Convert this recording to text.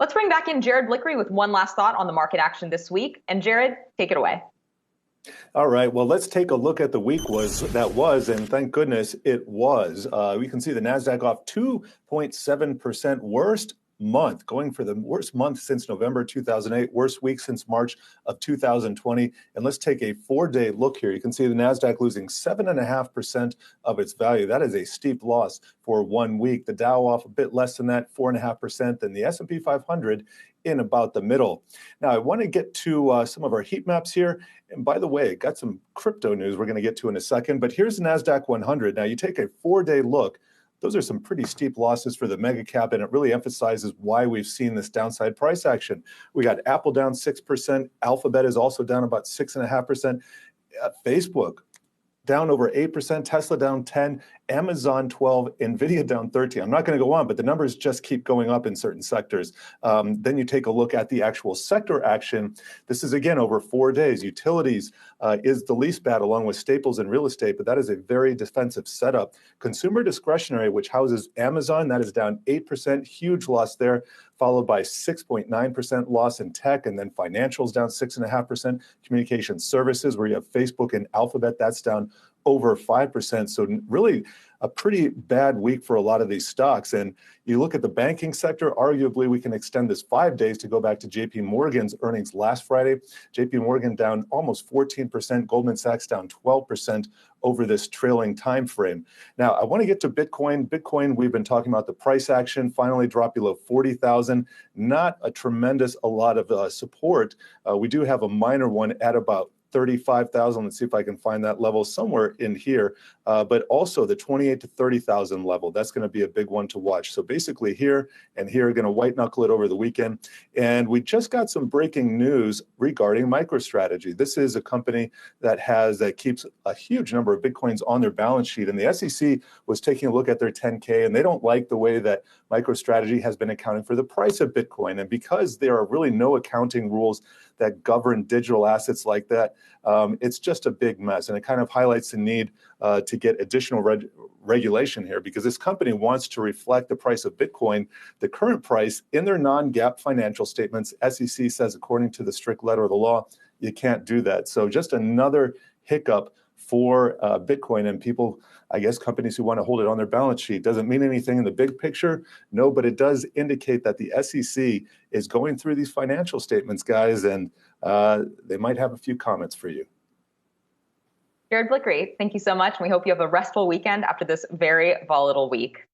Let's bring back in Jared Blikre with one last thought on the market action this week. And Jared, take it away. All right, well, let's take a look at the week and thank goodness it was. We can see the Nasdaq off 2.7% worst month, going for the worst month since November 2008, worst week since March of 2020. And let's take a 4-day look here. You can see the Nasdaq losing 7.5% of its value. That is a steep loss for 1 week. The Dow off a bit less than that, 4.5%, and the S&P 500 in about the middle. Now, I want to get to some of our heat maps here. And by the way, got some crypto news we're going to get to in a second. But here's the Nasdaq 100. Now, you take a 4-day look. Those are some pretty steep losses for the mega cap, and it really emphasizes why we've seen this downside price action. We got Apple down 6%. Alphabet is also down about 6.5%. Facebook down over 8%, Tesla down 10%, Amazon 12%, Nvidia down 13%. I'm not going to go on, but the numbers just keep going up in certain sectors. Then you take a look at the actual sector action. This is, again, over 4 days. Utilities is the least bad, along with staples and real estate, but that is a very defensive setup. Consumer discretionary, which houses Amazon, that is down 8%, huge loss there, followed by 6.9% loss in tech, and then financials down 6.5%. Communication services, where you have Facebook and Alphabet, that's down over 5%. So really a pretty bad week for a lot of these stocks. And you look at the banking sector, arguably we can extend this 5 days to go back to JP Morgan's earnings last Friday. JP Morgan down almost 14%, Goldman Sachs down 12% over this trailing time frame. Now, I want to get to Bitcoin. Bitcoin, we've been talking about the price action, finally dropped below 40,000. Not a lot of support. We do have a minor one at about 35,000. Let's see if I can find that level somewhere in here. But also the 28 to 30,000 level. That's going to be a big one to watch. So basically here and here, going to white knuckle it over the weekend. And we just got some breaking news regarding MicroStrategy. This is a company that keeps a huge number of Bitcoins on their balance sheet. And the SEC was taking a look at their 10K, and they don't like the way that MicroStrategy has been accounting for the price of Bitcoin. And because there are really no accounting rules that govern digital assets like that, it's just a big mess. And it kind of highlights the need to get additional regulation here, because this company wants to reflect the price of Bitcoin, the current price, in their non-GAAP financial statements. SEC says, according to the strict letter of the law, you can't do that. So just another hiccup for Bitcoin and people, I guess, companies who want to hold it on their balance sheet. Doesn't mean anything in the big picture, no, but it does indicate that the SEC is going through these financial statements, guys, and they might have a few comments for you. Jared Blikre, thank you so much. And we hope you have a restful weekend after this very volatile week.